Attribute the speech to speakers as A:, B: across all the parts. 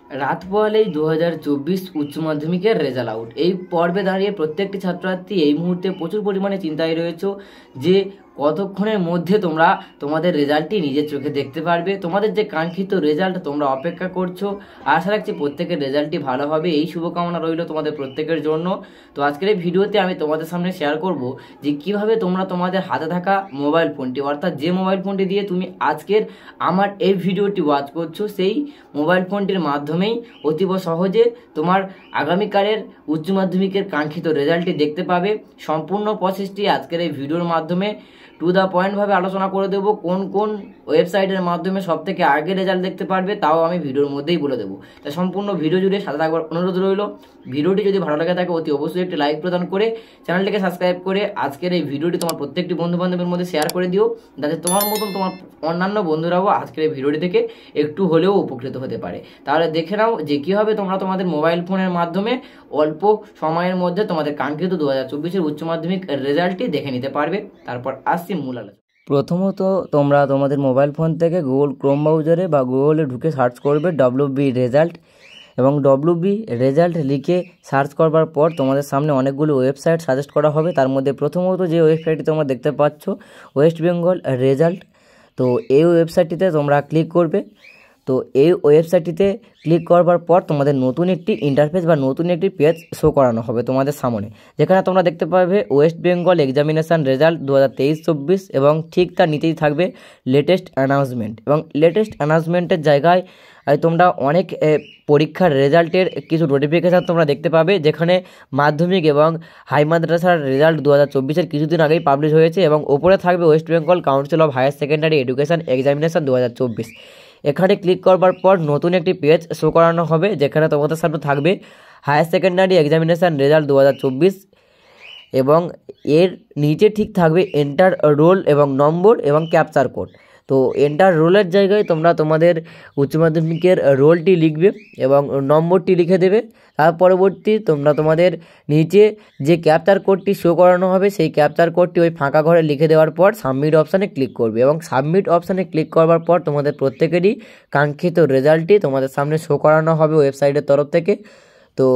A: রাত পোহালেই 2024 উচ্চ মাধ্যমিকের রেজাল্ট আউট। এই পর্বে দাঁড়িয়ে প্রত্যেকটি ছাত্রছাত্রী এই মুহূর্তে প্রচুর পরিমাণে চিন্তায় রয়েছে যে কতক্ষণের মধ্যে তোমরা তোমাদের রেজাল্টটি নিজের চোখে দেখতে পারবে। তোমাদের যে কাঙ্ক্ষিত রেজাল্ট তোমরা অপেক্ষা করছো, আশা রাখছি প্রত্যেকের রেজাল্টটি ভালো হবে, এই শুভকামনা রইল তোমাদের প্রত্যেকের জন্য। তো আজকের এই ভিডিওতে আমি তোমাদের সামনে শেয়ার করব যে কিভাবে তোমরা তোমাদের হাতে থাকা মোবাইল ফোনটি, অর্থাৎ যে মোবাইল ফোনটি দিয়ে তুমি আজকের আমার এই ভিডিওটি ওয়াচ করছো, সেই মোবাইল ফোনটির মাধ্যমেই অতীব সহজে তোমার আগামীকালের উচ্চ মাধ্যমিকের কাঙ্ক্ষিত রেজাল্টটি দেখতে পাবে। সম্পূর্ণ প্রসেসটি আজকের এই ভিডিওর মাধ্যমে টু দ্য পয়েন্ট ভাবে আলোচনা করে দেবো। কোন কোন ওয়েবসাইটের মাধ্যমে সব থেকে আগে রেজাল্ট দেখতে পারবে তাও আমি ভিডিওর মধ্যেই বলে দেবো। তাই সম্পূর্ণ ভিডিও জুড়ে সাথে থাকবার অনুরোধ রইল। ভিডিওটি যদি ভালো লাগে থাকে অতি অবশ্যই একটি লাইক প্রদান করে চ্যানেলটিকে সাবস্ক্রাইব করে আজকের এই ভিডিওটি তোমার প্রত্যেকটি বন্ধু বান্ধবের মধ্যে শেয়ার করে দিও, যাতে তোমার মতন তোমার অন্যান্য বন্ধুরাও আজকের এই ভিডিওটি থেকে একটু হলেও উপকৃত হতে পারে। তাহলে দেখে নাও যে কীভাবে তোমরা তোমাদের মোবাইল ফোনের মাধ্যমে অল্প সময়ের মধ্যে তোমাদের কাঙ্ক্ষিত 2024 উচ্চ মাধ্যমিক রেজাল্টটি দেখে নিতে পারবে। তারপর আসছি মূল আলোচনা। প্রথমত তোমরা তোমাদের মোবাইল ফোন থেকে গুগল ক্রোম ব্রাউজারে বা গুগলে ঢুকে সার্চ করবে WB রেজাল্ট, এবং WB রেজাল্ট লিখে সার্চ করবার পর তোমাদের সামনে অনেকগুলো ওয়েবসাইট সাজেস্ট করা হবে। তার মধ্যে প্রথমত যে ওয়েবসাইটটি তোমরা দেখতে পাচ্ছ ওয়েস্ট বেঙ্গল রেজাল্ট, তো এই ওয়েবসাইটটিতে তোমরা ক্লিক করবে। তো এই ওয়েবসাইটটিতে ক্লিক করবার পর তোমাদের নতুন একটি ইন্টারফেস বা নতুন একটি পেজ শো করানো হবে তোমাদের সামনে, যেখানে তোমরা দেখতে পাবে ওয়েস্ট বেঙ্গল এক্সামিনেশান রেজাল্ট 2023-24, এবং ঠিক তার নিচেই থাকবে লেটেস্ট অ্যানাউন্সমেন্ট। এবং লেটেস্ট অ্যানাউন্সমেন্টের জায়গায় তোমরা অনেক পরীক্ষার রেজাল্টের কিছু নোটিফিকেশান তোমরা দেখতে পাবে, যেখানে মাধ্যমিক এবং হাই মাদ্রাসার রেজাল্ট 2024-এর কিছুদিন আগেই পাবলিশ হয়েছে, এবং ওপরে থাকবে West Bengal Council of Higher Secondary Education Examination 2024। এখানে ক্লিক করবার পর নতুন একটি পেজ শো করানো হবে, যেখানে তোমাদের সামনে থাকবে হায়ার সেকেন্ডারি এক্সামিনেশান রেজাল্ট 2024, এবং এর নিচে ঠিক থাকবে এন্টার রোল এবং নম্বর এবং ক্যাপচার কোড। তো এন্টার রোলের জায়গায় তোমরা তোমাদের উচ্চ মাধ্যমিকের রোলটি লিখবে এবং নম্বরটি লিখে দেবে। তার পরবর্তী তোমরা তোমাদের নিচে যে ক্যাপচার কোডটি শো করানো হবে সেই ক্যাপচার কোডটি ওই ফাঁকা ঘরে লিখে দেওয়ার পর সাবমিট অপশানে ক্লিক করবে, এবং সাবমিট অপশানে ক্লিক করবার পর তোমাদের প্রত্যেকেরই কাঙ্ক্ষিত রেজাল্টটি তোমাদের সামনে শো করানো হবে ওয়েবসাইটের তরফ থেকে। তো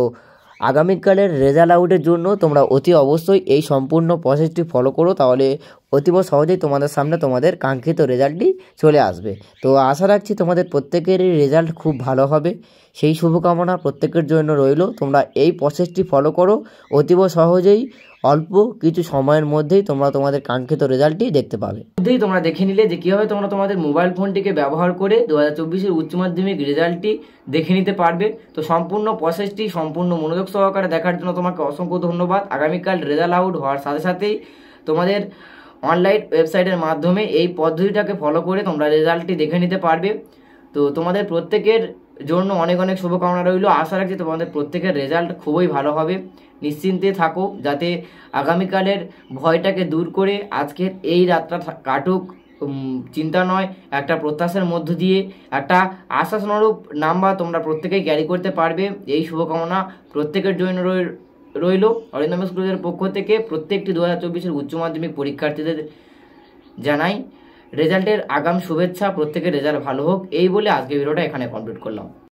A: আগামীকালের রেজাল্ট আউটের জন্য তোমরা অতি অবশ্যই এই সম্পূর্ণ প্রসেসটি ফলো করো, তাহলে অতীব সহজেই তোমাদের সামনে তোমাদের কাঙ্ক্ষিত রেজাল্টটি চলে আসবে। তো আশা রাখছি তোমাদের প্রত্যেকেরই রেজাল্ট খুব ভালো হবে, সেই শুভকামনা প্রত্যেকের জন্য রইল। তোমরা এই প্রসেসটি ফলো করো, অতীব সহজেই অল্প কিছু সময়ের মধ্যেই তোমরা তোমাদের কাঙ্ক্ষিত রেজাল্টটি দেখতে পাবে। মধ্যেই তোমরা দেখে নিলে যে কীভাবে তোমরা তোমাদের মোবাইল ফোনটিকে ব্যবহার করে 2024-এর উচ্চ মাধ্যমিক রেজাল্টটি দেখে নিতে পারবে। তো সম্পূর্ণ প্রসেসটি সম্পূর্ণ মনোযোগ সহকারে দেখার জন্য তোমাকে অসংখ্য ধন্যবাদ। আগামীকাল রেজাল্ট আউট হওয়ার সাথে সাথেই তোমাদের অনলাইন ওয়েবসাইটের মাধ্যমে এই পদ্ধতিটাকে ফলো করে তোমরা রেজাল্টটি দেখে নিতে পারবে। তো তোমাদের প্রত্যেকের জন্য অনেক অনেক শুভকামনা রইল। আশা রাখছি তোমাদের প্রত্যেকের রেজাল্ট খুবই ভালো হবে। নিশ্চিন্তে থাকো, যাতে আগামীকালের ভয়টাকে দূর করে আজকের এই রাতটা কাটুক চিন্তা নয়, একটা প্রত্যাশার মধ্য দিয়ে একটা আশানুরূপ নাম্বার তোমরা প্রত্যেকেই ক্যারি করতে পারবে, এই শুভকামনা প্রত্যেকের জন্য রইল। অরিন্দম স্কুলের পক্ষ থেকে প্রত্যেকটি 2024-এর উচ্চ মাধ্যমিক পরীক্ষার্থীদের জানাই রেজাল্টের আগাম শুভেচ্ছা, প্রত্যেকের রেজাল্ট ভালো হোক। এই বলে আজকে ভিডিওটা এখানে কমপ্লিট করলাম।